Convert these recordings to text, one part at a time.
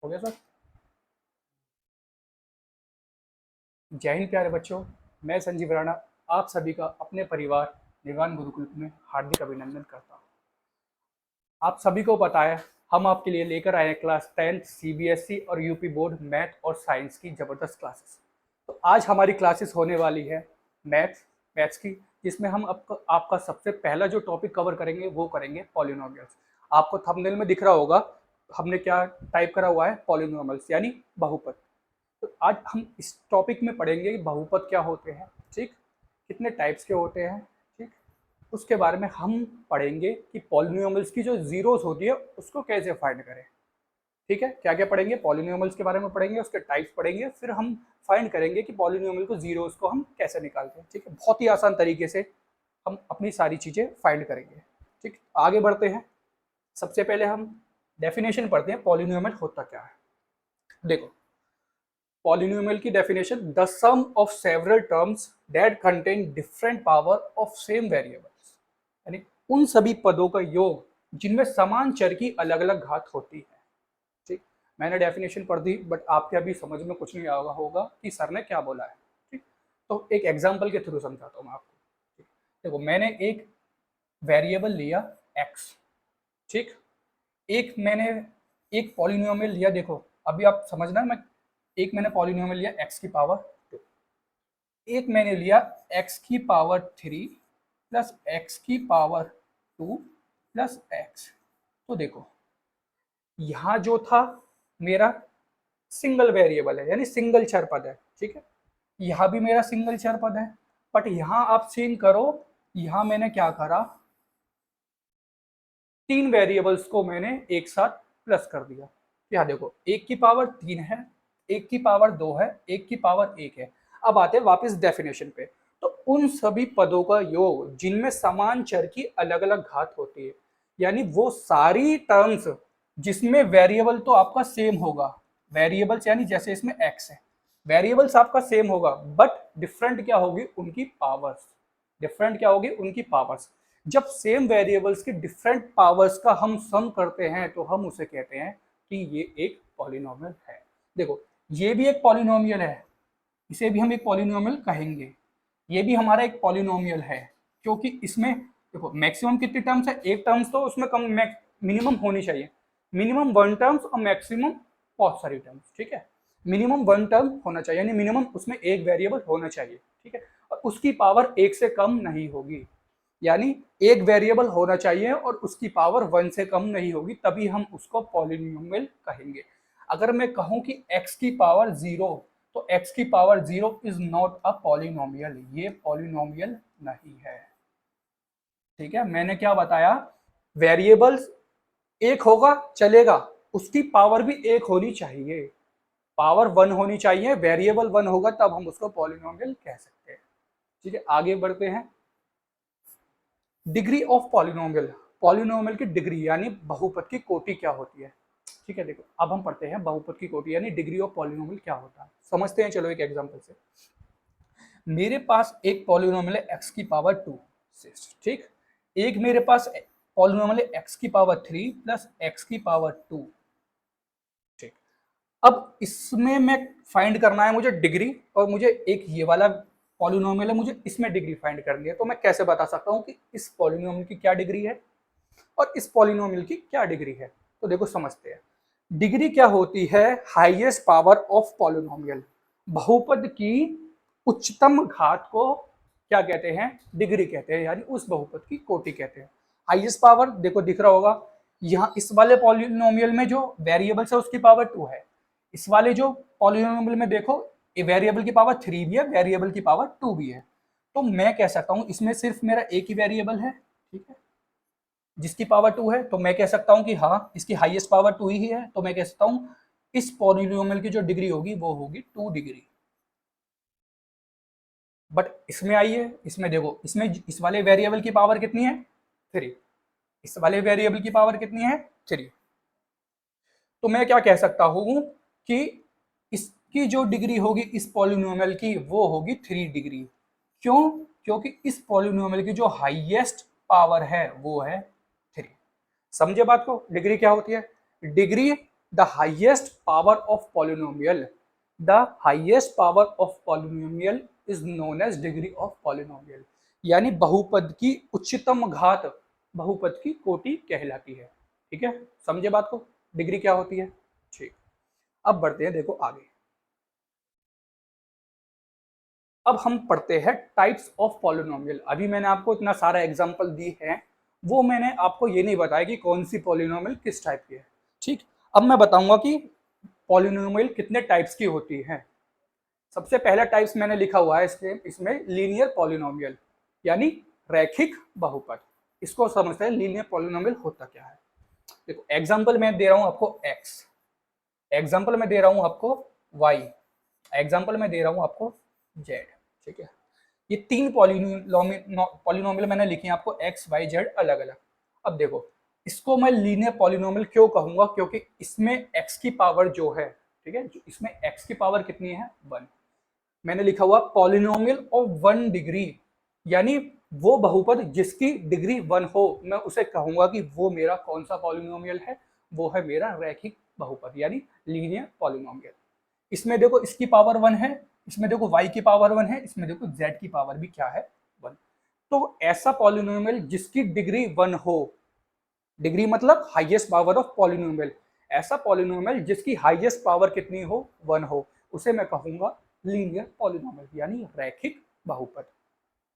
हो गया सर। जय हिंद प्यारे बच्चों, मैं संजीव राणा आप सभी का अपने परिवार निर्वाण गुरुकुल में हार्दिक अभिनंदन करता हूँ। आप सभी को पता है हम आपके लिए लेकर आए हैं क्लास 10 सीबीएसई और यूपी बोर्ड मैथ और साइंस की ज़बरदस्त क्लासेस। तो आज हमारी क्लासेस होने वाली है मैथ्स की, जिसमें हम आपका सबसे पहला जो टॉपिक कवर करेंगे वो करेंगे पॉलिनोमियल्स। आपको थंबनेल में दिख रहा होगा हमने क्या टाइप करा हुआ है, पॉलिनोमियल्स यानी बहुपद। तो आज हम इस टॉपिक में पढ़ेंगे कि बहुपद क्या होते हैं, ठीक, कितने टाइप्स के होते हैं, ठीक, उसके बारे में हम पढ़ेंगे कि पॉलिनोमियल्स की जो जीरोस होती है उसको कैसे फाइंड करें। ठीक है, क्या क्या पढ़ेंगे, पॉलिनोमियल्स के बारे में पढ़ेंगे, उसके टाइप्स पढ़ेंगे, फिर हम फाइंड करेंगे कि पॉलिनोमियल को जीरोस को हम कैसे निकालते हैं। ठीक है, बहुत ही आसान तरीके से हम अपनी सारी चीज़ें फाइंड करेंगे। ठीक, आगे बढ़ते हैं। सबसे पहले हम डेफिनेशन पढ़ते हैं, पॉलिनोमियल होता क्या है। देखो, पॉलिनोमियल की definition, the sum of several terms that contain different power of same variables, यानी उन सभी पदों का योग जिनमें समान चर की अलग अलग घात होती है। ठीक, मैंने डेफिनेशन पढ़ दी, बट आपके अभी समझ में कुछ नहीं आया होगा कि सर ने क्या बोला है। ठीक, तो एक एग्जांपल के थ्रू समझाता हूँ मैं आपको। ठीक, देखो, मैंने एक वेरिएबल लिया x, ठीक, मैंने एक पॉलिनोमियल लिया। देखो, अभी आप समझना, मैंने पॉलिनोमियल लिया x की पावर 2, एक मैंने लिया x की पावर 3 प्लस x की पावर 2 प्लस x। तो देखो, यहाँ जो था मेरा सिंगल वेरिएबल है, यानी सिंगल चर पद है। ठीक है, यहाँ भी मेरा सिंगल चर पद है, बट यहाँ आप सीन करो, यहाँ मैंने क्या करा, तीन वेरिएबल्स को मैंने एक साथ प्लस कर दिया। यहाँ देखो, एक की पावर 3 है, एक की पावर 2 है, एक की पावर 1 है। अब आते हैं वापस डेफिनेशन पे। तो उन सभी पदों का योग जिनमें समान चर की अलग अलग घात होती है, यानी वो सारी टर्म्स जिसमें वेरिएबल तो आपका सेम होगा, वेरिएबल्स यानी जैसे इसमें x है, वेरिएबल्स आपका सेम होगा, बट डिफरेंट क्या होगी, उनकी पावर्स। डिफरेंट क्या होगी, उनकी पावर्स। जब सेम वेरिएबल्स के डिफरेंट पावर्स का हम सम करते हैं तो हम उसे कहते हैं कि ये एक पॉलिनोमियल है। देखो, ये भी एक पॉलिनोमियल है, इसे भी हम एक पॉलिनोमियल कहेंगे। ये भी हमारा एक पॉलिनोमियल है, क्योंकि इसमें देखो मैक्सिमम कितनी टर्म्स है, एक टर्म्स तो उसमें कम मिनिमम होनी चाहिए, मिनिमम वन टर्म्स और मैक्सिमम बहुत सारी टर्म्स। ठीक है, मिनिमम वन टर्म होना चाहिए, यानी मिनिमम उसमें एक वेरिएबल होना चाहिए। ठीक है, और उसकी पावर एक से कम नहीं होगी, यानी एक वेरिएबल होना चाहिए और उसकी पावर वन से कम नहीं होगी, तभी हम उसको पॉलिनोमियल कहेंगे। अगर मैं कहूं कि x की पावर 0, तो x की power 0 is not a polynomial, ये पॉलिनोमियल नहीं है। ठीक है, मैंने क्या बताया, वेरिएबल्स एक होगा चलेगा, उसकी पावर भी एक होनी चाहिए, पावर वन होनी चाहिए, वेरिएबल वन होगा तब हम उसको पॉलिनोमियल कह सकते हैं। ठीक है, आगे बढ़ते हैं। डिग्री ऑफ पॉलिनोमियल, पॉलिनोमियल की डिग्री यानी बहुपद की कोटि क्या होती है। ठीक है, देखो, अब हम पढ़ते हैं बहुपद की कोटि यानी डिग्री ऑफ पॉलिनोमियल क्या होता है, समझते हैं। चलो एक एग्जांपल से, मेरे पास एक पॉलिनोमियल है x की पावर 2, ठीक, एक मेरे पास पॉलिनोमियल है x की पावर 3 प्लस x की पावर 2। ठीक, अब इसमें मैं फाइंड करना है मुझे डिग्री, और मुझे एक ये वाला पॉलिनोमियल है, मुझे इसमें डिग्री फाइंड करनी है। तो मैं कैसे बता सकता हूँ कि इस पॉलिनोमियल की क्या डिग्री है और इस पॉलिनोमियल की क्या डिग्री है। तो देखो समझते हैं, डिग्री क्या होती है, हाईएस्ट पावर ऑफ पॉलिनोमियल, बहुपद की उच्चतम घात को क्या कहते हैं, डिग्री कहते हैं, यानी उस बहुपद की कोटि कहते हैं। हाईएस्ट पावर देखो दिख रहा होगा, यहाँ इस वाले पॉलिनोमियल में जो वेरिएबल्स है उसकी पावर 2 है, इस वाले जो पॉलिनोमियल में देखो वेरिएबल की पावर 3 भी है, वेरिएबल की पावर 2 भी है। तो मैं कह सकता हूँ इसमें सिर्फ मेरा एक ही वेरिएबल है, ठीक है, जिसकी पावर 2 है, तो मैं कह सकता हूं कि हाँ इसकी हाईएस्ट पावर 2 ही है, तो मैं कह सकता हूं इस पॉलिनोमियल की जो डिग्री होगी वो होगी 2 डिग्री। बट इसमें आइए, इसमें देखो, इसमें इस वाले वेरिएबल की पावर कितनी है, 3, इस वाले वेरिएबल की पावर कितनी है, 3। तो मैं क्या कह सकता हूं कि इसकी जो डिग्री होगी इस पॉलिनोमियल की वो होगी 3 डिग्री। क्यों, क्योंकि इस पॉलिनोमियल की जो हाईएस्ट पावर है वो है 3। समझे बात को, डिग्री क्या होती है, degree the highest power of polynomial, the highest power of polynomial is known as degree of polynomial, यानी बहुपद की उच्चतम घात बहुपद की कोटि कहलाती है। ठीक है, समझे बात को, डिग्री क्या होती है। ठीक, अब बढ़ते हैं देखो आगे। अब हम पढ़ते हैं टाइप्स ऑफ पॉलिनोमियल। अभी मैंने आपको इतना सारा एग्जांपल दी है, वो मैंने आपको ये नहीं बताया कि कौन सी पॉलिनोमियल किस टाइप की है। ठीक, अब मैं बताऊंगा कि पॉलिनोमियल कितने टाइप्स की होती है। सबसे पहला टाइप्स मैंने लिखा हुआ है इसमें लीनियर पॉलिनोमियल, यानी रैखिक बहुपद। इसको समझते हैं लीनियर पॉलिनोमियल होता क्या है। देखो एग्जांपल मैं दे रहा हूं आपको x, एग्जांपल में दे रहा हूं आपको y, एग्जांपल में दे रहा हूं आपको z। ठीक है, ये तीन पॉलिनोमियल मैंने लिखे हैं आपको x y z अलग अलग। अब देखो इसको मैं लीनियर पॉलिनोमियल क्यों कहूंगा, क्योंकि इसमें x की पावर जो है, ठीक है, इसमें x की पावर कितनी है 1। मैंने लिखा हुआ पॉलिनोमियल ऑफ 1 डिग्री, यानी वो बहुपद जिसकी डिग्री 1 हो, मैं उसे कहूंगा कि वो मेरा कौन सा पॉलिनोमियल है, वो है मेरा रैखिक बहुपद यानी लीनियर पॉलिनोमियल। इसमें देखो इसकी पावर 1 है, इसमें देखो y की पावर 1 है, इसमें देखो z की पावर भी क्या है 1। तो ऐसा पॉलिनोमियल जिसकी डिग्री 1 हो, डिग्री मतलब हाईएस्ट पावर ऑफ पॉलिनोमियल, ऐसा पॉलिनोमियल जिसकी हाईएस्ट पावर कितनी हो 1 हो, उसे मैं कहूंगा लीनियर पॉलिनोमियल यानी रैखिक बहुपद।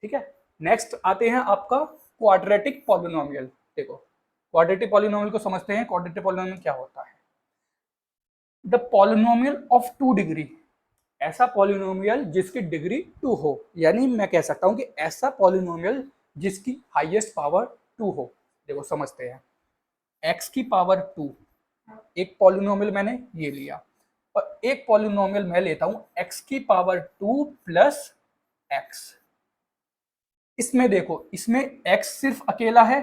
ठीक है, नेक्स्ट आते हैं आपका क्वाड्रेटिक पॉलिनोमियल। देखो क्वाड्रेटिक पॉलिनोमियल को समझते हैं, क्वाड्रेटिक पॉलिनोमियल क्या होता है। द पॉलिनोमियल ऑफ 2 डिग्री, ऐसा पॉलिनोमियल जिसकी डिग्री 2 हो, यानी मैं कह सकता हूं कि ऐसा पॉलिनोमियल जिसकी हाईएस्ट पावर 2 हो। देखो समझते हैं, x की पावर 2, एक पॉलिनोमियल मैंने ये लिया, और एक पॉलिनोमियल मैं लेता हूं x की पावर 2 प्लस x। इसमें देखो इसमें x सिर्फ अकेला है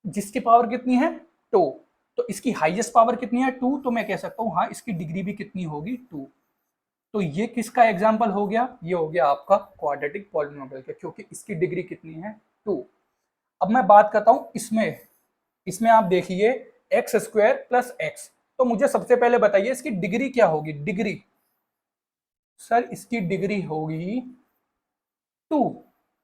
जिसकी पावर कितनी है 2, तो इसकी हाईएस्ट पावर कितनी है 2, तो मैं कह सकता हूं हाँ इसकी डिग्री भी कितनी होगी 2। तो ये किसका एग्जाम्पल हो गया, ये हो गया आपका क्वाड्रेटिक पॉलिनोमियल का, क्योंकि इसकी डिग्री कितनी है 2। अब मैं बात करता हूं इसमें, इसमें आप देखिए एक्स स्क्वायर प्लस एक्स, तो मुझे सबसे पहले बताइए इसकी डिग्री क्या होगी। डिग्री सर इसकी डिग्री होगी 2,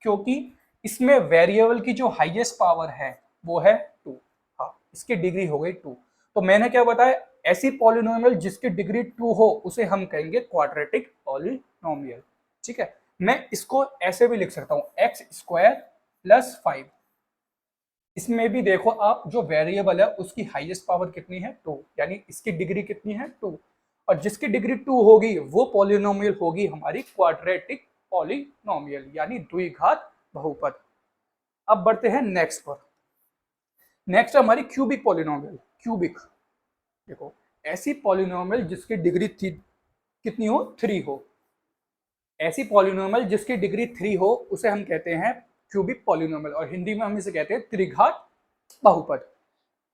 क्योंकि इसमें वेरिएबल की जो हाईएस्ट पावर है वो है 2। हाँ इसकी डिग्री हो गई 2। तो मैंने क्या बताया, ऐसी पॉलिनोमियल जिसकी डिग्री 2 हो उसे हम कहेंगे क्वाड्रेटिक पॉलिनोमियल। ठीक है, मैं इसको ऐसे भी लिख सकता हूं एक्स स्क्वायर प्लस 5। इसमें भी देखो आप जो वेरिएबल है उसकी हाईएस्ट पावर कितनी है 2, यानी इसकी डिग्री कितनी है 2, और जिसकी डिग्री 2 होगी वो पॉलिनोमियल होगी हमारी क्वाड्रेटिक पॉलिनोमियल यानी द्विघात बहुपद। अब बढ़ते हैं नेक्स्ट पर। नेक्स्ट हमारी क्यूबिक पॉलिनोमियल। क्यूबिक देखो ऐसी पॉलिनोमियल जिसकी डिग्री कितनी हो 3 हो, ऐसी पॉलिनोमियल जिसकी डिग्री 3 हो उसे हम कहते हैं क्यूबिक पॉलिनोमियल, और हिंदी में हम इसे कहते हैं त्रिघात बहुपद।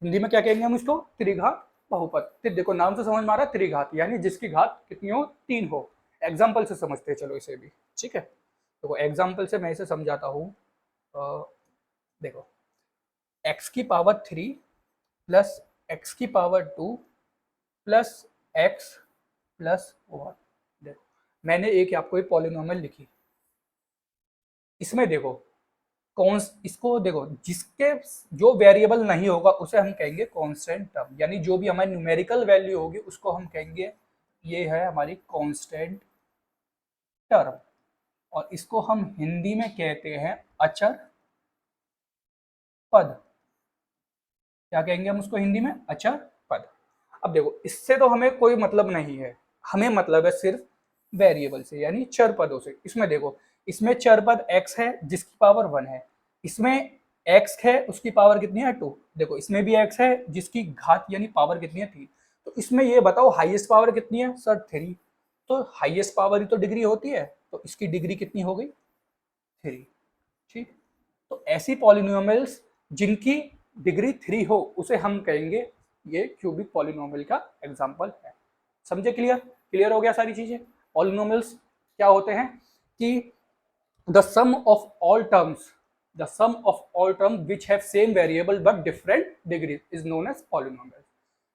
हिंदी में क्या कहेंगे हम इसको, त्रिघात बहुपद। फिर देखो नाम से समझ में आ रहा है त्रिघात यानी जिसकी घात कितनी हो 3 हो। एग्जाम्पल से समझते हैं चलो इसे भी। ठीक है, तो एग्जाम्पल से मैं इसे समझाता हूँ। देखो x की पावर 3 प्लस x की पावर 2 प्लस x प्लस 1। देखो मैंने एक आपको एक पॉलिनोमियल लिखी, इसमें देखो कौन, इसको देखो जिसके जो वेरिएबल नहीं होगा उसे हम कहेंगे कांस्टेंट टर्म, यानी जो भी हमारी न्यूमेरिकल वैल्यू होगी उसको हम कहेंगे ये है हमारी कांस्टेंट टर्म, और इसको हम हिंदी में कहते हैं अचर पद। क्या कहेंगे हम उसको हिंदी में, अचर पद। अब देखो इससे तो हमें कोई मतलब नहीं है, हमें मतलब है सिर्फ वेरिएबल से यानी चर पदों से। इसमें देखो इसमें चर पद x है जिसकी पावर 1 है, इसमें x है उसकी पावर कितनी है 2, देखो इसमें भी x है जिसकी घात यानी पावर कितनी है 3। तो इसमें ये बताओ हाईएस्ट पावर कितनी है सर 3, तो हाईएस्ट पावर ही तो डिग्री होती है, तो इसकी डिग्री कितनी हो गई 3। ठीक, तो ऐसी पॉलिनोमियल्स जिनकी डिग्री 3 हो उसे हम कहेंगे ये क्यूबिक पॉलिनोमियल का एग्जांपल है। समझे, क्लियर, क्लियर हो गया सारी चीजें। पॉलिनोमियल्स क्या होते हैं कि the sum of all terms, the sum of all term which have same variable but different degree is known as polynomial.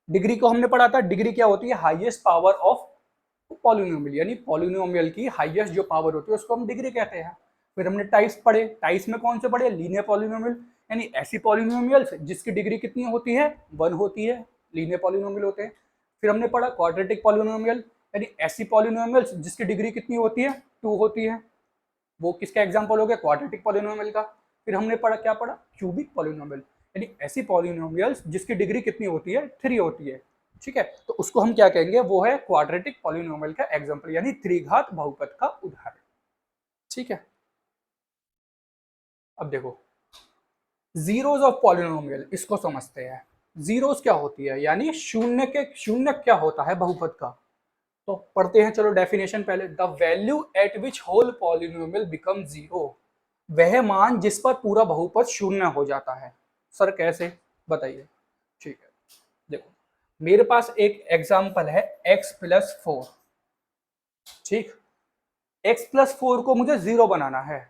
Degree को हमने पढ़ा था, डिग्री क्या होती है, हाईएस्ट पावर ऑफ पॉलिनोमियल, यानी पॉलिनोमियल की हाईएस्ट जो पावर होती है उसको हम डिग्री कहते हैं। फिर हमने टाइप्स पढ़े, टाइप्स में कौन से पढ़े, लीनियर पॉलिनोमियल, यानी ऐसी पॉलिनोमियल्स जिसकी डिग्री कितनी होती है, 1 होती है, लीनियर पॉलिनोमियल होते हैं। फिर हमने पढ़ा क्वाड्रेटिक पॉलिनोमियल, यानी ऐसी पॉलिनोमियल्स जिसकी डिग्री कितनी होती है, 2 होती है, वो किसका एग्जाम्पल हो गया, क्वाड्रेटिक पॉलिनोमियल का। फिर हमने पढ़ा, क्या पढ़ा, क्यूबिक पॉलिनोमियल, यानी ऐसी पॉलिनोमियल्स जिसकी डिग्री कितनी होती है, 3 होती है, ठीक है, तो उसको हम क्या कहेंगे, वो है क्वाड्रेटिक पॉलिनोमियल का एग्जाम्पल, यानी त्रिघात बहुपद का उदाहरण, ठीक है। अब देखो जीरोस ऑफ पॉलिनोमियल, इसको समझते हैं। जीरोस क्या होती है, यानी शून्य क्या होता है बहुपद का, तो पढ़ते हैं, चलो डेफिनेशन पहले। The value at which whole polynomial become zero, वह मान जिस पर पूरा बहुपद शून्य हो जाता है। सर कैसे, बताइए। ठीक है, देखो मेरे पास एक एग्जांपल है x+4, ठीक, x+4 को मुझे जीरो बनाना है,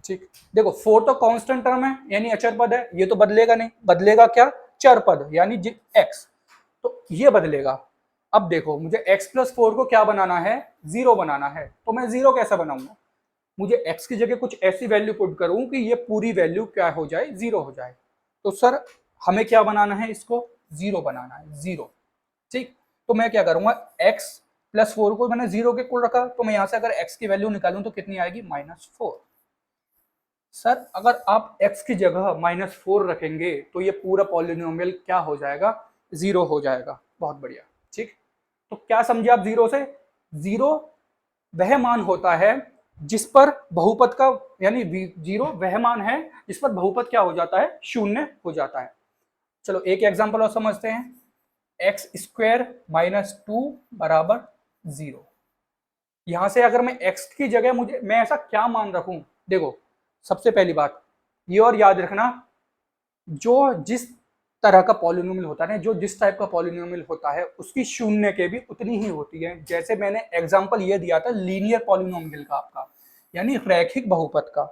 ठीक। देखो 4 तो कांस्टेंट टर्म है, यानी अचर पद है, ये तो बदलेगा नहीं, बदलेगा क्या, चर पद, यानी x, तो ये बदलेगा। अब देखो मुझे x+4 को क्या बनाना है, जीरो बनाना है, तो मैं जीरो कैसे बनाऊंगा, मुझे x की जगह कुछ ऐसी वैल्यू पुट करूं कि ये पूरी वैल्यू क्या हो जाए, जीरो हो जाए। तो सर हमें क्या बनाना है, इसको जीरो बनाना है, जीरो, ठीक। तो मैं क्या करूंगा, x+4 को मैंने जीरो के इक्वल रखा, तो मैं यहां से अगर x की वैल्यू निकालूं तो कितनी आएगी, -4। सर अगर आप x की जगह -4 रखेंगे तो ये पूरा पॉलिनोमियल क्या हो जाएगा, जीरो हो जाएगा, बहुत बढ़िया, ठीक। तो क्या समझे आप जीरो से, जीरो वह मान होता है जिस पर बहुपद का, यानी जीरो वह मान है जिस पर बहुपद क्या हो जाता है, शून्य हो जाता है। चलो एक एग्जांपल और समझते हैं, x² - 2 बराबर 0। यहां से अगर मैं x की जगह मैं ऐसा क्या मान रखूं, देखो सबसे पहली बात ये और याद रखना, जो जिस तरह का पॉलिनोमियल होता है, जो जिस टाइप का पॉलिनोमियल होता है उसकी शून्य के भी उतनी ही होती है। जैसे मैंने एग्जांपल ये दिया था लीनियर पॉलिनोमियल का आपका, यानी रैखिक बहुपद का,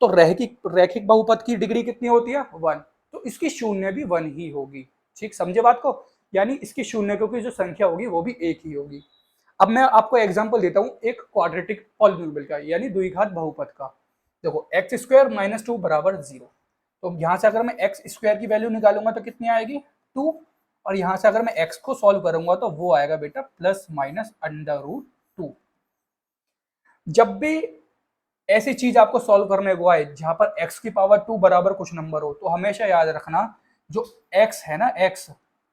तो रैखिक बहुपद की डिग्री कितनी होती है, 1, तो इसकी शून्य भी 1 ही होगी, ठीक, समझे बात को, यानी इसकी शून्य की जो संख्या होगी वो भी एक ही होगी। अब मैं आपको एग्जांपल देता हूं एक क्वाड्रेटिक पॉलिनोमियल का, यानी द्विघात बहुपद का। देखो x² - 2 बराबर 0, तो यहां से अगर मैं x² की वैल्यू निकालूंगा तो कितनी आएगी, 2, और यहां से अगर मैं x को सॉल्व करूंगा तो वो आएगा बेटा ±√2। जब भी ऐसी चीज आपको सॉल्व करने को आए जहां पर x की पावर 2 बराबर कुछ नंबर हो, तो हमेशा याद रखना जो x है ना, x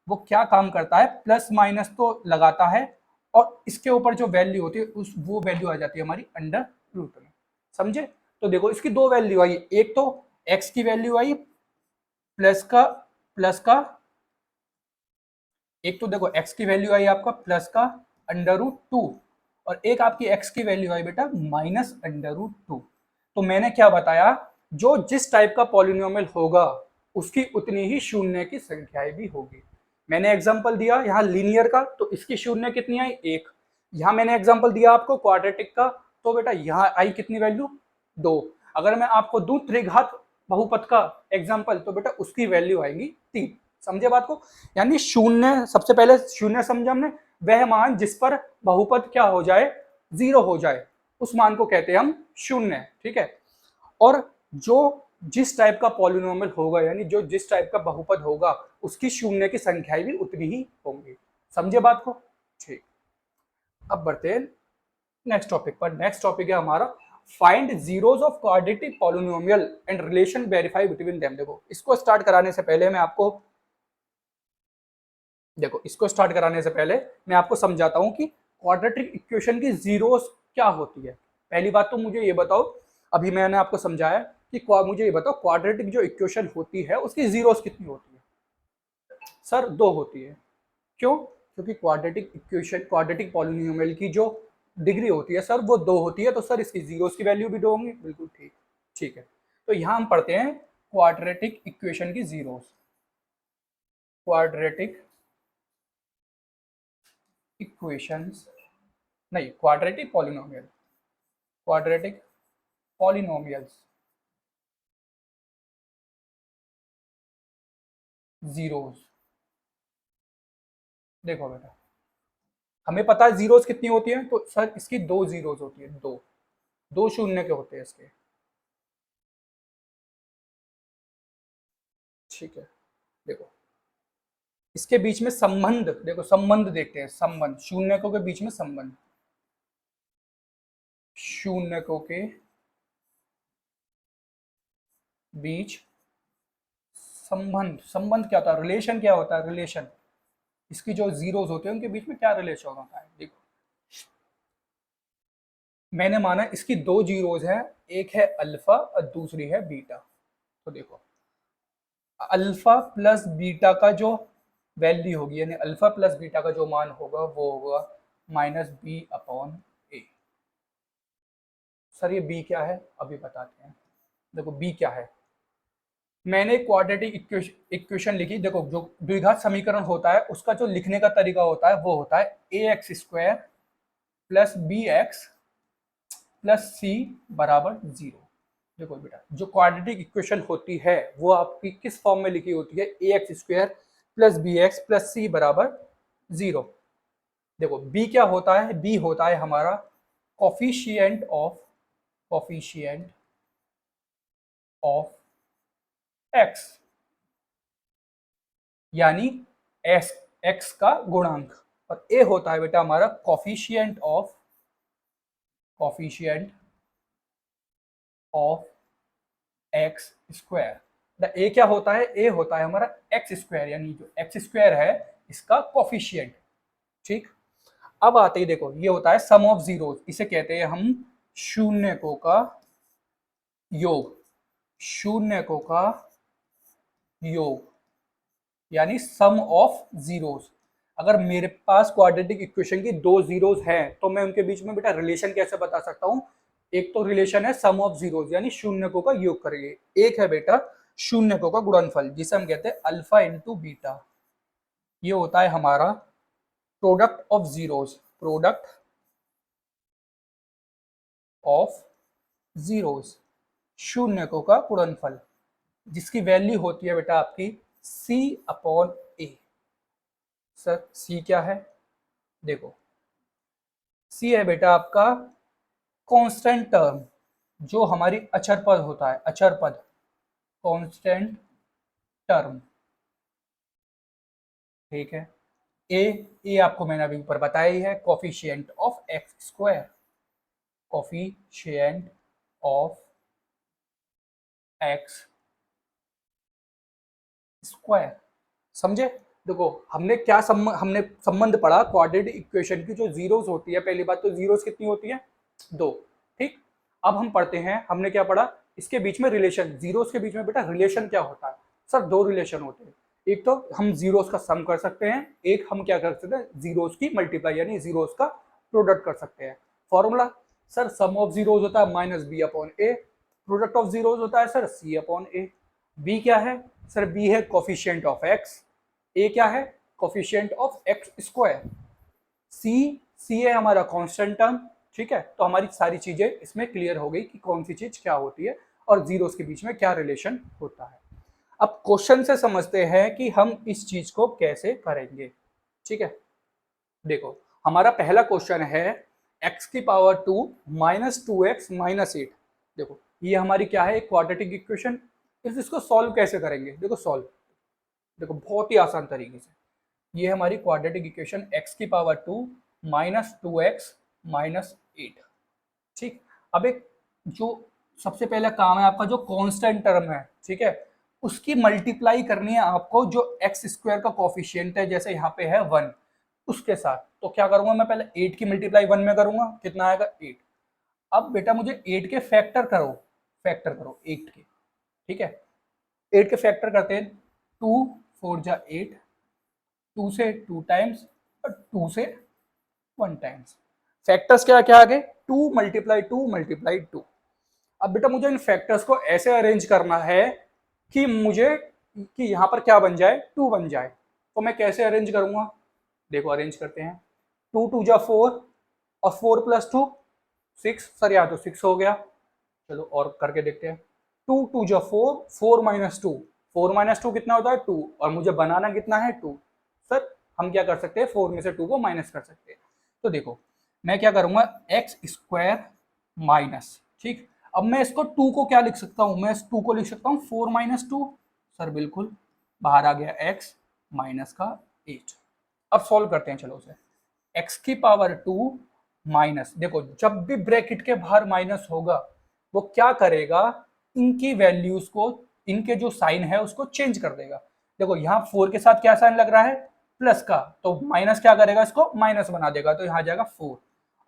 वो क्या काम करता है, प्लस माइनस तो लगाता है, और इसके ऊपर जो वैल्यू होती है उस वो वैल्यू आ जाती है हमारी अंडर रूट में, समझे। तो देखो इसकी दो वैल्यू आई, एक तो x की वैल्यू आई प्लस का, एक तो देखो x की वैल्यू आई आपका प्लस का √2, और एक आपकी x की वैल्यू आई बेटा -√2। तो मैंने क्या बताया, जो जिस टाइप का पॉलिनोमियल होगा उसकी उतनी ही शून्य की संख्याएं भी होगी। मैंने एग्जांपल दिया यहाँ लीनियर का, तो इसकी शून्य कितनी आई, 1। यहाँ मैंने एग्जांपल दिया आपको क्वाड्रेटिक का, तो बेटा यहाँ आई कितनी वैल्यू, 2। अगर मैं आपको दूं त्रिघात बहुपद का एग्जांपल, तो बेटा उसकी वैल्यू आएगी 3। समझे बात को, यानी शून्य, सबसे पहले शून्य समझा हमने, वह मान जिस पर बहुपद क्या हो जाए, जीरो हो जाए, उस मान को कहते हैं हम शून्य, ठीक है। और जो जिस टाइप का पॉलिनोमियल होगा, यानी जो जिस टाइप का बहुपद होगा उसकी शून्य की संख्याएं भी उतनी ही होंगी, समझे बात को, ठीक। अब बढ़ते हैं नेक्स्ट टॉपिक पर। नेक्स्ट टॉपिक है हमारा find zeros of quadratic polynomial and relation verify between them. इसको स्टार्ट कराने से पहले मैं आपको समझाता हूं कि क्वाड्रेटिक इक्वेशन की जीरोस क्या होती है। पहली बात तो मुझे ये बताओ, अभी मैंने आपको समझाया कि मुझे ये बताओ क्वाड्रेटिक जो इक्वेशन होती है उसकी जीरोस कितनी होती है। सर 2 होती है, क्यों, क्योंकि क्वाड्रेटिक पॉलिनोमियल की जो डिग्री होती है सर वो 2 होती है, तो सर इसकी जीरोस की वैल्यू भी 2 होंगी, बिल्कुल ठीक, ठीक है। तो यहाँ हम पढ़ते हैं क्वाड्रेटिक इक्वेशन की जीरोस। क्वाड्रेटिक इक्वेशंस, नहीं, क्वाड्रेटिक पॉलिनोमियल्स जीरोस। देखो बेटा, हमें पता है जीरोस कितनी होती है, तो सर इसकी दो जीरोस होती है, दो दो शून्य के होते हैं इसके। ठीक है, देखो इसके बीच में संबंध, देखो संबंध देखते हैं, संबंध शून्यकों के बीच में संबंध, शून्यकों के बीच संबंध, संबंध क्या होता है, रिलेशन क्या होता है, रिलेशन, इसकी जो जीरोस होते हैं उनके बीच में क्या रिलेशन होता है। देखो मैंने माना इसकी दो जीरोस हैं, एक है अल्फा और दूसरी है बीटा। तो देखो अल्फा प्लस बीटा का जो वैल्यू होगी, यानी अल्फा प्लस बीटा का जो मान होगा वो होगा -b/a। सर ये b क्या है, अभी बताते हैं। देखो b क्या है, मैंने क्वाड्रेटिक इक्वेशन लिखी। देखो जो द्विघात समीकरण होता है उसका जो लिखने का तरीका होता है वो होता है ax² plus bx plus c बराबर 0। देखो बेटा जो क्वाड्रेटिक इक्वेशन होती है वो आपकी किस फॉर्म में लिखी होती है, ax² plus bx plus c बराबर 0। देखो b क्या होता है, b होता है हमारा कोफिशिएंट ऑफ x, यानी x का गुणांक, और a होता है बेटा हमारा कोफिशिएंट ऑफ एक्स स्क्वायर। ए क्या होता है, ए होता है हमारा एक्स स्क्वायर, यानी जो एक्स स्क्वायर है इसका कोफिशिएंट। ठीक, अब आते ही देखो ये होता है सम ऑफ जीरोस, इसे कहते हैं हम शून्यकों का योग, शून्यकों का योग यानी सम ऑफ जीरोस। अगर मेरे पास क्वाड्रेटिक इक्वेशन की दो जीरोस हैं तो मैं उनके बीच में बेटा रिलेशन कैसे बता सकता हूं, एक तो रिलेशन है सम ऑफ जीरोस यानी शून्यकों का योग करेंगे, एक है बेटा शून्यकों का गुणनफल जिसे हम कहते हैं अल्फा इंटू बीटा। ये होता है हमारा product of zeros, product of zeros, शून्यकों का गुणनफल जिसकी वैल्यू होती है बेटा आपकी c/a। सर c क्या है, देखो c है बेटा आपका कांस्टेंट टर्म, जो हमारी अचर पद होता है, अचर पद कांस्टेंट टर्म। ठीक है, ए आपको मैंने अभी ऊपर बताया ही है, coefficient of x square, coefficient of x square. समझे, देखो हमने क्या हमने संबंध पढ़ा क्वाड्रेटिक इक्वेशन की, जो जीरोस होती है, पहली बात तो जीरोस कितनी होती है, दो। ठीक, अब हम पढ़ते हैं, हमने क्या पढ़ा, इसके बीच में रिलेशन, जीरोस के बीच में बेटा रिलेशन क्या होता है। सर दो रिलेशन होते हैं, एक तो हम जीरोस का सम कर सकते हैं, एक हम क्या कर सकते हैं, जीरोस की मल्टीप्लाई यानी जीरोस का प्रोडक्ट कर सकते हैं। Formula sir sum of zeros होता है -b/a, प्रोडक्ट ऑफ जीरोस होता है सर c/a। b क्या है सर, b है कोफिशिएंट ऑफ x, a क्या है coefficient of x square, c है हमारा कांस्टेंट टर्म। ठीक है, तो हमारी सारी चीजें इसमें क्लियर हो गई कि कौन सी चीज क्या होती है और जीरोस के बीच में क्या रिलेशन होता है। अब क्वेश्चन से समझते हैं कि हम इस चीज को कैसे करेंगे। ठीक है, देखो हमारा पहला क्वेश्चन है x⁻² - 2x - 8। देखो ये हमारी क्या है, एक क्वाड्रेटिक इक्वेशन, इसको सॉल्व कैसे करेंगे, देखो सॉल्व, देखो बहुत ही आसान तरीके से, ये हमारी क्वाड्रेटिक इक्वेशन x⁻² - 2x - 8। ठीक, अब एक जो सबसे पहला काम है आपका, जो कांस्टेंट टर्म है, ठीक है, उसकी मल्टीप्लाई करनी है आपको, जो एक्स स्क्वायर का कोफिशिएंट है, जैसे यहाँ पे है 1, उसके साथ। तो क्या करूंगा मैं, पहले 8 की मल्टीप्लाई 1 में करूंगा, कितना आएगा 8। अब बेटा मुझे 8 के फैक्टर करो, फैक्टर करो 8 के। ठीक है, 8 के फैक्टर करते हैं, 2 4 जा 8, 2 से 2 टाइम्स और 2 से 1 टाइम्स। फैक्टर्स क्या क्या आ गए, 2 × 2 × 2। अब बेटा मुझे इन फैक्टर्स को ऐसे अरेंज करना है कि मुझे कि यहाँ पर क्या बन जाए, 2 बन जाए। तो मैं कैसे अरेंज करूंगा, देखो अरेंज करते हैं, 2 2 जा 4 और 4 + 2 6। सर यहाँ तो 6 हो गया, चलो और करके देखते हैं, 2 2 जा 4, 4 - 2, 4 - 2 कितना होता है 2, और मुझे बनाना कितना है 2। सर हम क्या कर सकते हैं, 4 में से 2 को माइनस कर सकते हैं। तो देखो मैं क्या करूंगा, एक्स स्क्वायर माइनस, ठीक। अब मैं इसको 2 को क्या लिख सकता हूँ, मैं इस 2 को लिख सकता हूँ 4 माइनस 2, सर बिल्कुल, बाहर आ गया एक्स माइनस का 8। अब सॉल्व करते हैं, चलो उसे, एक्स की पावर 2 माइनस, देखो जब भी ब्रैकेट के बाहर माइनस होगा वो क्या करेगा, इनकी वैल्यूज को, इनके जो साइन है उसको चेंज कर देगा। देखो यहाँ 4 के साथ क्या साइन लग रहा है, प्लस का, तो माइनस क्या करेगा, इसको माइनस बना देगा, तो यहाँ आ जाएगा 4।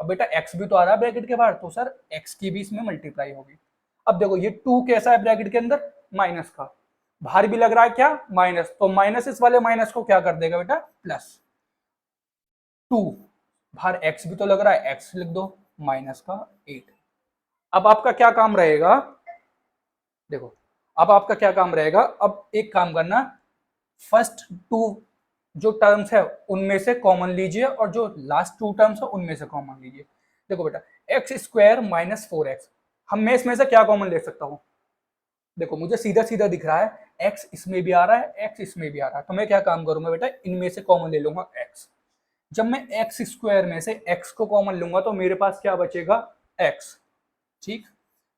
अब बेटा एक्स भी तो आ रहा है ब्रैकेट के बाहर, तो सर एक्स की भी इसमें मल्टीप्लाई होगी। अब देखो ये 2 कैसा है ब्रैकेट के अंदर, माइनस का, बाहर भी लग रहा है क्या, माइनस, तो माइनस इस वाले माइनस को क्या कर देगा बेटा, प्लस 2, बाहर एक्स भी तो लग रहा है, एक्स लिख दो, माइनस का 8। अब आपका क्या काम रहेगा, देखो अब आपका क्या काम रहेगा, अब एक काम करना, फर्स्ट 2 जो टर्म्स है उनमें से कॉमन लीजिए और जो लास्ट 2 टर्म्स है उनमें से कॉमन लीजिए। देखो बेटा एक्स स्क्वायर माइनस 4x, हम मैं इसमें से क्या कॉमन ले सकता हूँ, देखो मुझे सीधा सीधा दिख रहा है, एक्स इसमें भी आ रहा है, एक्स इसमें भी आ रहा है, तो मैं क्या काम करूंगा बेटा, इनमें से कॉमन ले लूंगा एक्स। जब मैं एक्स स्क्वायर में से एक्स को कॉमन लूंगा तो मेरे पास क्या बचेगा, एक्स, ठीक,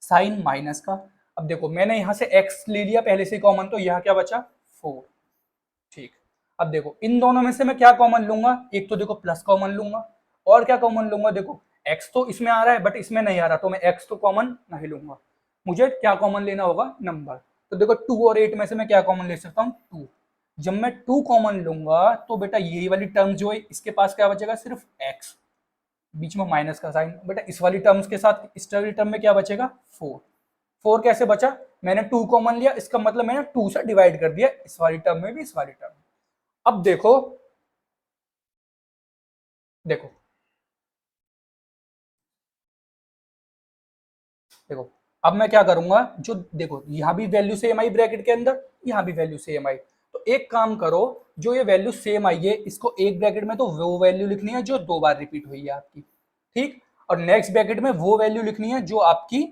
साइन माइनस का। अब देखो मैंने यहां से एक्स ले लिया पहले से कॉमन, तो यहाँ क्या बचा, 4, ठीक। अब देखो इन दोनों में से मैं क्या कॉमन लूंगा, एक तो देखो प्लस कॉमन लूंगा, और क्या कॉमन लूंगा, देखो एक्स तो इसमें आ रहा है बट इसमें नहीं आ रहा, तो मैं एक्स तो कॉमन नहीं लूंगा, मुझे क्या कॉमन लेना होगा, नंबर। तो देखो 2 और 8 में से मैं क्या कॉमन ले सकता हूँ, 2। जब मैं 2 कॉमन लूंगा तो बेटा यही वाली टर्म जो है इसके पास क्या बचेगा, सिर्फ एक्स, बीच में माइनस का साइन, बेटा इस वाली टर्म्स के साथ इस वाली टर्म में क्या बचेगा, 4। 4 कैसे बचा, मैंने 2 कॉमन लिया, इसका मतलब मैंने 2 से डिवाइड कर दिया, इस वाली टर्म में भी इस वाली टर्म में। अब देखो, देखो देखो अब मैं क्या करूंगा, जो देखो यहाँ भी वैल्यू सेम आई ब्रैकेट के अंदर, यहाँ भी वैल्यू सेम आई, तो एक काम करो, जो ये वैल्यू सेम आई है इसको एक ब्रैकेट में तो वो वैल्यू लिखनी है जो 2 बार रिपीट हुई है आपकी, ठीक, और नेक्स्ट ब्रैकेट में वो वैल्यू लिखनी है जो आपकी,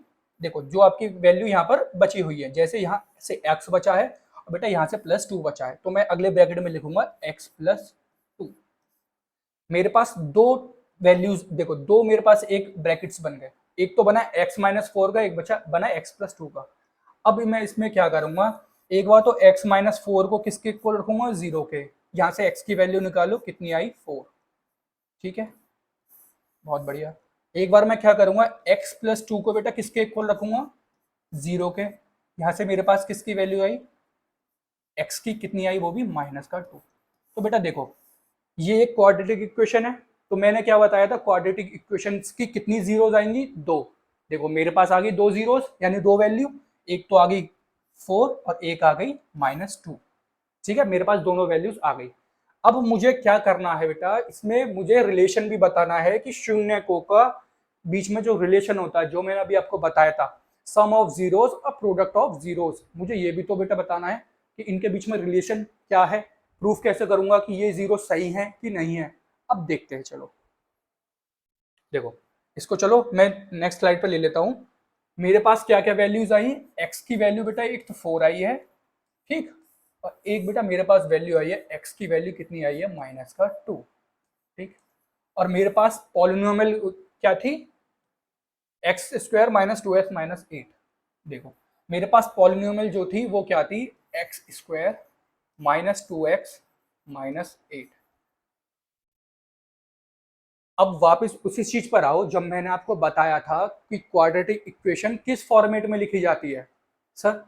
देखो जो आपकी वैल्यू यहाँ पर बची हुई है, जैसे यहाँ से एक्स बचा है और बेटा यहाँ से +2 बचा है, तो मैं अगले ब्रैकेट में लिखूंगा x+2। मेरे पास दो वैल्यूज, देखो दो मेरे पास एक ब्रैकेट्स बन गए, एक तो बना x-4 का, एक बचा बना x+2 का। अब मैं इसमें क्या करूंगा, एक बार तो x-4 को किसके इक्वल रखूंगा, 0 के, यहाँ से x की वैल्यू निकालो कितनी आई, 4, ठीक है, बहुत बढ़िया। एक बार मैं क्या करूंगा, x+2 को बेटा किसके इक्वल रखूंगा, 0 के, यहाँ से मेरे पास किसकी वैल्यू आई, x की कितनी आई, वो भी -2। तो बेटा देखो ये एक क्वाड्रेटिक इक्वेशन है, तो मैंने क्या बताया था, क्वाड्रेटिक इक्वेशंस की कितनी जीरोज आएंगी, 2। देखो मेरे पास आ गई 2 जीरोज, यानी 2 वैल्यू, एक तो आ गई 4 और एक आ गई -2, ठीक है, मेरे पास दोनों वैल्यूज आ गई। अब मुझे क्या करना है बेटा, इसमें मुझे रिलेशन भी बताना है कि शून्य को का बीच में जो रिलेशन होता है, जो मैंने अभी आपको बताया था, सम ऑफ जीरोज और प्रोडक्ट ऑफ जीरोज, मुझे ये भी तो बेटा बताना है कि इनके बीच में रिलेशन क्या है, प्रूफ कैसे करूंगा कि ये जीरो सही है कि नहीं है। अब देखते हैं, चलो देखो इसको, चलो मैं नेक्स्ट स्लाइड पर ले लेता हूं। मेरे पास क्या क्या वैल्यूज आई, एक्स की वैल्यू बेटा एक तो 4 आई है, ठीक, और एक बेटा मेरे पास वैल्यू आई है, एक्स की वैल्यू कितनी आई है, -2, ठीक, और मेरे पास पॉलिनोमियल क्या थी, x² - 2x - 8। देखो मेरे पास पॉलिनोमियल जो थी वो क्या थी, x² - 2x - 8। अब वापस उसी चीज पर आओ, जब मैंने आपको बताया था कि क्वाड्रेटिक इक्वेशन किस फॉर्मेट में लिखी जाती है, सर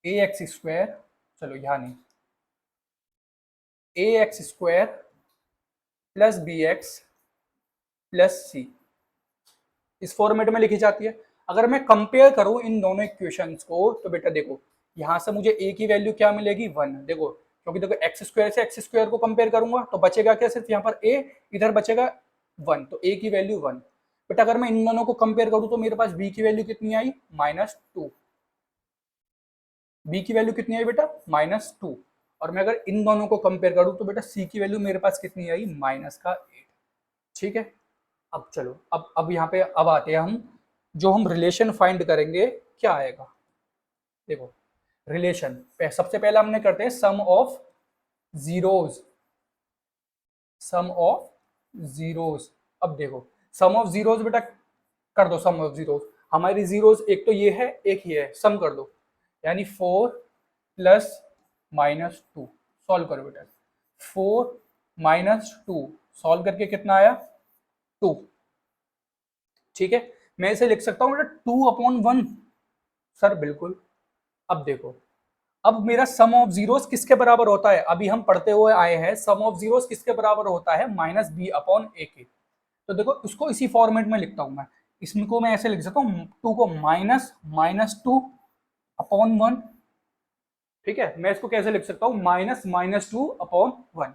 ax², चलो यहाँ नहीं, ax² + bx + c, इस फॉर्मेट में लिखी जाती है। अगर मैं कंपेयर करूं इन दोनों इक्वेशंस को, तो बेटा देखो यहाँ से मुझे a की वैल्यू क्या मिलेगी, 1, देखो क्योंकि देखो x² से x² को कंपेयर करूंगा तो बचेगा क्या, सिर्फ यहाँ पर a, इधर बचेगा 1, तो a की वैल्यू 1। बट अगर मैं इन दोनों को कंपेयर करूं तो मेरे पास b की वैल्यू कितनी आई, -2, b की वैल्यू कितनी आई बेटा, -2, और मैं अगर इन दोनों को कंपेयर करूं तो बेटा c की वैल्यू मेरे पास कितनी आई, -8, ठीक है। अब चलो अब यहाँ पे अब आते हैं हम, जो हम रिलेशन फाइंड करेंगे क्या आएगा, देखो रिलेशन सबसे पहले हमने करते हैं sum of zeros, sum of zeros. अब देखो सम ऑफ जीरोस बेटा कर दो, सम ऑफ जीरोस हमारी जीरोस एक तो ये है एक ये है, सम कर दो, यानी 4 प्लस -2 सॉल्व करो बेटा। 4 -2 सॉल्व करके कितना आया 2। ठीक है, मैं इसे लिख सकता हूँ बेटा 2/1। सर बिल्कुल। अब देखो, अब मेरा सम ऑफ जीरोस किसके बराबर होता है, अभी हम पढ़ते हुए आए हैं सम ऑफ जीरोस किसके बराबर होता है -b/a के। तो देखो इसको इसी फॉर्मेट में लिखता हूं मैं, इसको मैं ऐसे लिख सकता हूँ 2 को -2/1। ठीक है, मैं इसको कैसे लिख सकता हूँ -2/1।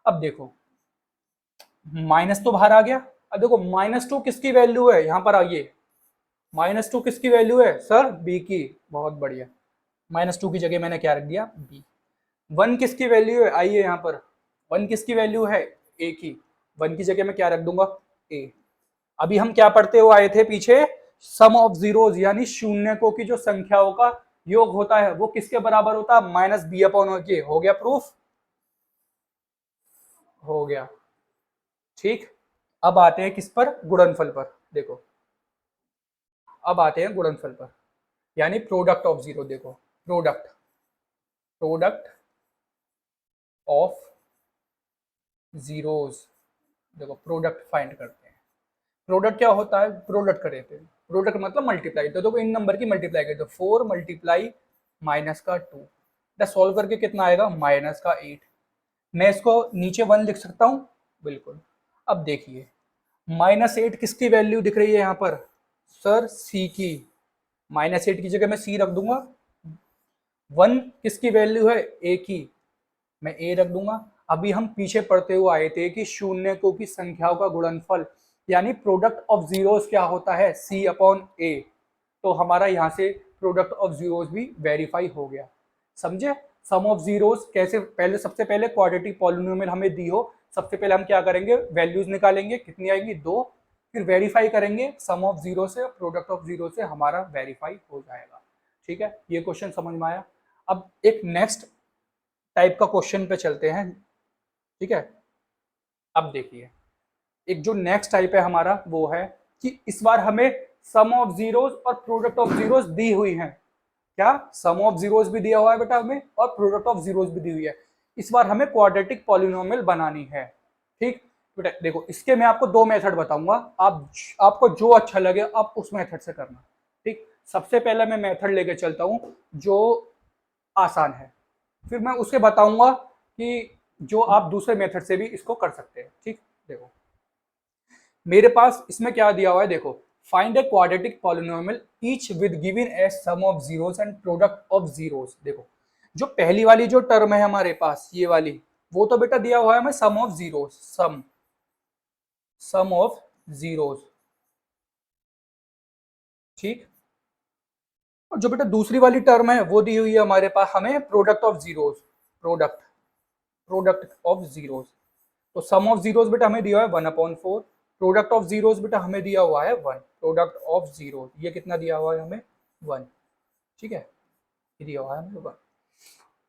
अब देखो माइनस तो बाहर आ गया। अब देखो -2 किसकी वैल्यू है, यहां पर आइए, -2 किसकी वैल्यू है सर b की। बहुत बढ़िया, -2 की जगह मैंने क्या रख दिया b। 1 किसकी वैल्यू है, आइए यहाँ पर 1 किसकी वैल्यू है a की, 1 की जगह मैं क्या रख दूंगा a। अभी हम क्या पढ़ते हुए आए थे पीछे, सम ऑफ जीरोज यानी शून्यकों की जो संख्याओं का योग होता है वो किसके बराबर होता है -b/a। हो गया प्रूफ, हो गया। ठीक, अब आते हैं किस पर, गुणनफल पर। देखो अब आते हैं गुणनफल पर, यानी प्रोडक्ट ऑफ जीरो। देखो प्रोडक्ट प्रोडक्ट ऑफ जीरोस, देखो प्रोडक्ट फाइंड करते हैं। प्रोडक्ट क्या होता है, प्रोडक्ट करे थे, प्रोडक्ट मतलब मल्टीप्लाई। तो देखो इन नंबर की मल्टीप्लाई करें तो 4 मल्टीप्लाई -2, सॉल्व करके कितना आएगा -8। मैं इसको नीचे 1 लिख सकता हूँ, बिल्कुल। अब देखिए -8 किसकी वैल्यू दिख रही है यहाँ पर सर c की, -8 की जगह मैं c रख दूंगा। 1 किसकी वैल्यू है a की, मैं a रख दूंगा। अभी हम पीछे पढ़ते हुए आए थे कि शून्यकों की संख्याओं का गुणनफल यानी प्रोडक्ट ऑफ जीरोस क्या होता है c/a। तो हमारा यहाँ से प्रोडक्ट ऑफ जीरोस भी वेरीफाई हो गया। समझे सम ऑफ जीरोस कैसे, पहले सबसे पहले क्वाड्रेटिक पॉलिनोमियल हमें दी हो, सबसे पहले हम क्या करेंगे वैल्यूज निकालेंगे, कितनी आएंगी 2, फिर वेरीफाई करेंगे सम ऑफ जीरो से, प्रोडक्ट ऑफ जीरो से हमारा वेरीफाई हो जाएगा। ठीक है, ये क्वेश्चन समझ में आया। अब एक नेक्स्ट टाइप का क्वेश्चन पे चलते हैं। ठीक है, अब देखिए एक जो नेक्स्ट टाइप है हमारा वो है कि इस बार हमें सम ऑफ जीरोस और प्रोडक्ट ऑफ जीरोस दी हुई हैं। क्या सम ऑफ जीरोस भी दिया हुआ है बेटा हमें और प्रोडक्ट ऑफ जीरोस भी दी हुई है। इस बार हमें क्वाड्रेटिक पॉलिनोमियल बनानी है। ठीक बेटा, देखो इसके मैं आपको 2 मेथड बताऊंगा, आपको जो अच्छा लगे आप उस मेथड से करना। ठीक, सबसे पहले मैं मेथड लेके चलता हूं जो आसान है, फिर मैं उसे बताऊंगा कि जो आप दूसरे मेथड से भी इसको कर सकते हैं। ठीक, देखो मेरे पास इसमें क्या दिया हुआ है, देखो find a quadratic polynomial each with given as sum of zeros and product of zeros. देखो जो पहली वाली जो टर्म है हमारे पास ये वाली, वो तो बेटा दिया हुआ है हमें sum of zeros, sum of zeros. ठीक, और जो बेटा दूसरी वाली टर्म है वो दी हुई है हमारे पास हमें product of zeros, product product of zeros. तो सम ऑफ जीरोस बेटा हमें दिया हुआ है 1/4, प्रोडक्ट ऑफ जीरोस बेटा हमें दिया हुआ है 1, प्रोडक्ट ऑफ जीरो ये कितना दिया हुआ है हमें 1। ठीक है, ये दिया हुआ है हमें 1।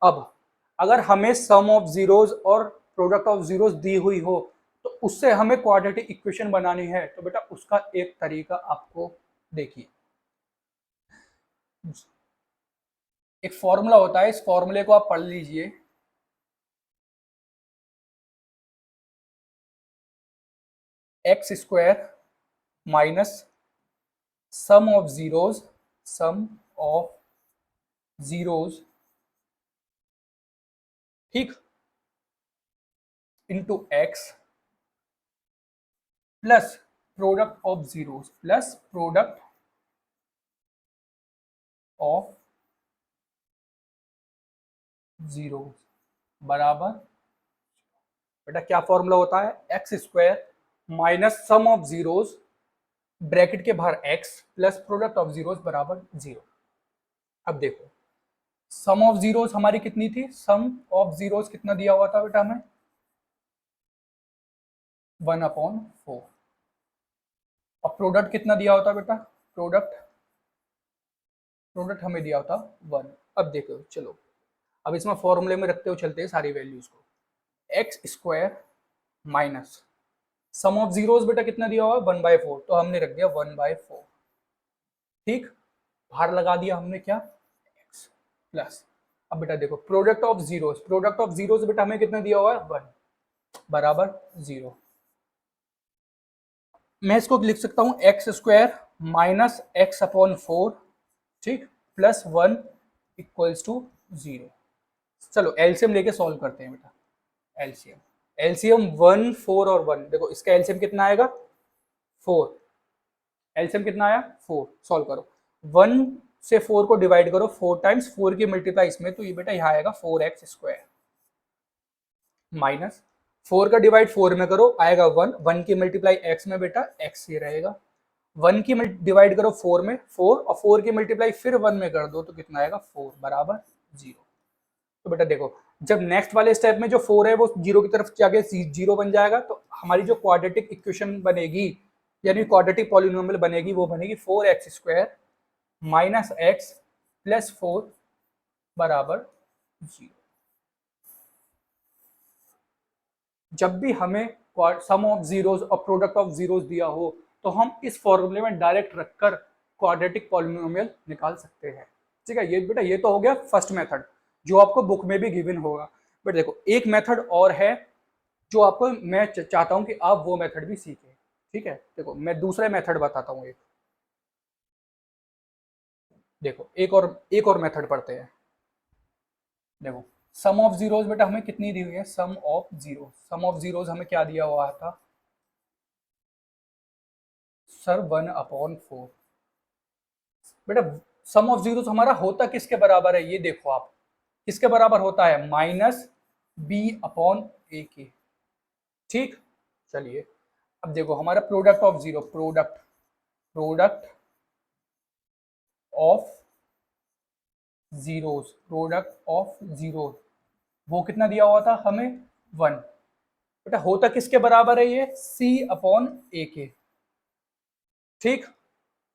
अब अगर हमें सम ऑफ जीरोस और प्रोडक्ट ऑफ जीरोस दी हुई हो तो उससे हमें क्वाड्रेटिक इक्वेशन बनानी है, तो बेटा उसका एक तरीका आपको देखिए, एक फॉर्मूला होता है, इस फॉर्मूले को आप पढ़ लीजिए। x² minus sum of zeros, sum of zeros, ठीक, into x plus product of zeros, plus product of zeros बराबर, बेटा क्या फॉर्मूला होता है x² minus sum of zeros bracket के बाहर x plus product of zeros बराबर 0। अब देखो सम ऑफ जीरोस हमारी कितनी थी, सम ऑफ जीरोस कितना दिया हुआ था बेटा हमें 1/4, और प्रोडक्ट कितना दिया होता बेटा, प्रोडक्ट प्रोडक्ट हमें दिया होता 1। अब देखो चलो अब इसमें फॉर्मूले में रखते हुए चलते हैं सारी वैल्यूज को, x² minus sum of zeros बेटा कितना दिया हुआ है 1/4, तो हमने रख दिया 1/4। ठीक, बाहर लगा दिया हमने क्या x प्लस। अब बेटा देखो प्रोडक्ट ऑफ जीरोस बेटा हमें कितना दिया हुआ है 1 बराबर 0। मैं इसको लिख सकता हूं x square minus x upon 4, ठीक, प्लस 1 इक्वल्स टू 0। चलो एलसीएम लेके सॉल्व करते हैं बेटा। एलसीएम एलसीएम 1 4 और 1, देखो इसका एलसीएम कितना आएगा 4। एलसीएम कितना आया 4, सॉल्व करो। 1 से 4 को डिवाइड करो 4 टाइम्स, 4 की मल्टीप्लाई इसमें, तो ये बेटा यहाँ आएगा 4x स्क्वायर माइनस 4 का डिवाइड 4 में करो आएगा 1, 1 की मल्टीप्लाई x में बेटा x ही रहेगा। 1 की डिवाइड करो 4 में 4, और 4 की मल्टीप्लाई फिर 1 में कर दो तो कितना आएगा 4 बराबर 0। तो बेटा देखो जब नेक्स्ट वाले स्टेप में जो 4 है वो 0 की तरफ जाके 0 बन जाएगा, तो हमारी जो क्वाड्रेटिक इक्वेशन बनेगी यानी क्वाड्रेटिक पॉलिनोमियल बनेगी वो बनेगी 4x square minus x plus 4 बराबर 0। जब भी हमें सम ऑफ जीरोस और प्रोडक्ट ऑफ जीरोस दिया हो तो हम इस फॉर्मूले में डायरेक्ट रखकर क्वाड्रेटिक पॉलिनोमियल निकाल सकते हैं। ठीक है, ये बेटा ये तो हो गया फर्स्ट मेथड जो आपको बुक में भी गिवन होगा। बट देखो एक मेथड और है जो आपको मैं चाहता हूं कि आप वो मेथड भी सीखें। ठीक है, देखो मैं दूसरा मेथड बताता हूँ। देखो एक और मेथड पढ़ते हैं। देखो सम ऑफ जीरोस बेटा हमें कितनी दी हुई है, सम ऑफ जीरोस हमें क्या दिया हुआ था सर 1/4। बेटा सम ऑफ जीरोस हमारा होता किसके बराबर है, ये देखो आप किसके बराबर होता है माइनस b/a के। ठीक, चलिए अब देखो हमारा प्रोडक्ट ऑफ जीरोस वो कितना दिया हुआ था हमें 1। बेटा होता किसके बराबर है ये c/a के। ठीक,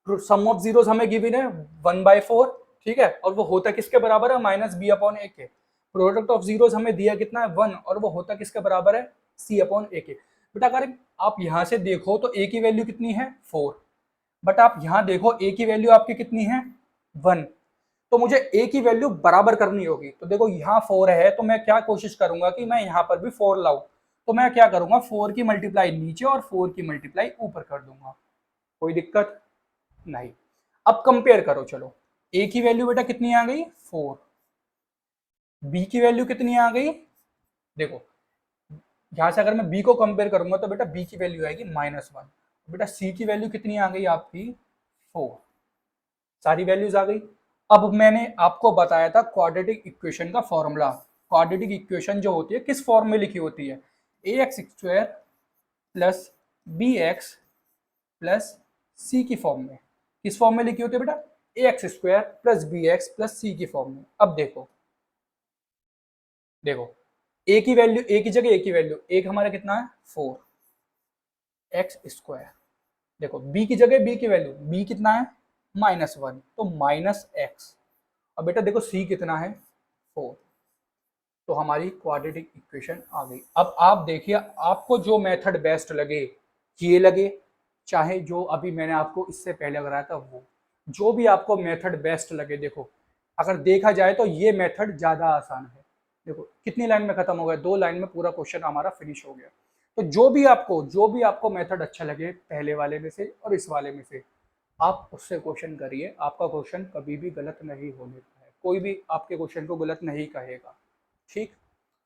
सम ऑफ जीरोस हमें गिवन है 1/4, ठीक है, और वो होता किसके बराबर है -b/a के। प्रोडक्ट ऑफ जीरोस हमें दिया कितना है 1, और वो होता किसके बराबर है c/a के। बेटा अगर आप यहां से देखो तो a की वैल्यू कितनी है 4, बट आप यहां देखो a की वैल्यू आपकी कितनी है 1, तो मुझे a की वैल्यू बराबर करनी होगी। तो देखो यहाँ 4 है तो मैं क्या कोशिश करूंगा कि मैं यहाँ पर भी 4 लाऊं, तो मैं क्या करूंगा 4 की मल्टीप्लाई नीचे और 4 की मल्टीप्लाई ऊपर कर दूंगा, कोई दिक्कत नहीं। अब कंपेयर करो, चलो a की वैल्यू बेटा कितनी आ गई 4, b की वैल्यू कितनी आ गई, देखो यहां से अगर मैं b को कंपेयर करूंगा तो बेटा b की वैल्यू आएगी -1, बेटा c की वैल्यू कितनी आ गई आपकी 4, सारी वैल्यूज आ गई। अब मैंने आपको बताया था क्वाड्रेटिक इक्वेशन का फॉर्मूला। क्वाड्रेटिक इक्वेशन जो होती है किस फॉर्म में लिखी होती है, ax square plus bx plus c की फॉर्म में। किस फॉर्म में लिखी होती है बेटा ax square plus bx plus c की फॉर्म में। अब देखो a की वैल्यू a की जगह a की वैल्यू एक हमारा कितना है 4x स्क्वायर, देखो b की जगह b की वैल्यू b कितना है -1 तो -x, अब बेटा देखो c कितना है 4, तो हमारी क्वाड्रेटिक इक्वेशन आ गई। अब आप देखिए आपको जो मेथड बेस्ट लगे, ये लगे चाहे जो अभी मैंने आपको इससे पहले कराया था वो, जो भी आपको मेथड बेस्ट लगे। देखो अगर देखा जाए तो ये मेथड ज़्यादा आसान है। देखो कितनी लाइन में खत्म हो गया, 2 लाइन में पूरा क्वेश्चन हमारा फिनिश हो गया। तो जो भी आपको मेथड अच्छा लगे पहले वाले में से और इस वाले में से, आप उससे क्वेश्चन करिए, आपका क्वेश्चन कभी भी गलत नहीं होने का है, कोई भी आपके क्वेश्चन को गलत नहीं कहेगा। ठीक,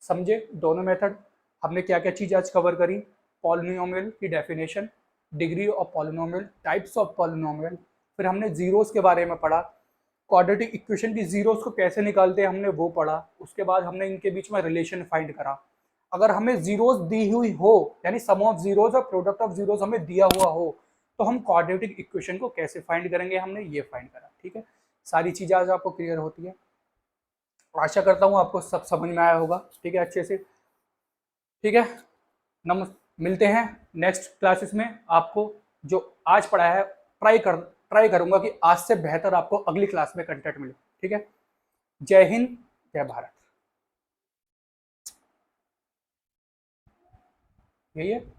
समझे दोनों मेथड। हमने क्या क्या चीज़ आज कवर करी, पॉलिनोमियल की definition, degree of polynomial, types of polynomial, फिर हमने जीरोस के बारे में पढ़ा, क्वाड्रेटिक इक्वेशन की जीरोस को कैसे निकालते हैं हमने वो पढ़ा, उसके बाद हमने इनके बीच में रिलेशन फाइंड करा। अगर हमें जीरोस दी हुई हो यानी सम ऑफ जीरोस और प्रोडक्ट ऑफ जीरोस हमें दिया हुआ हो तो हम क्वाड्रेटिक इक्वेशन को कैसे फाइंड करेंगे, हमने ये फाइंड करा। ठीक है, सारी चीज़ें आज आपको क्लियर होती है, आशा करता हूँ आपको सब समझ में आया होगा। ठीक है, अच्छे से। ठीक है, मिलते हैं नेक्स्ट क्लासेस में। आपको जो आज पढ़ा है ट्राई करूंगा कि आज से बेहतर आपको अगली क्लास में कंटेंट मिले। ठीक है, जय हिंद, जय भारत। यही है।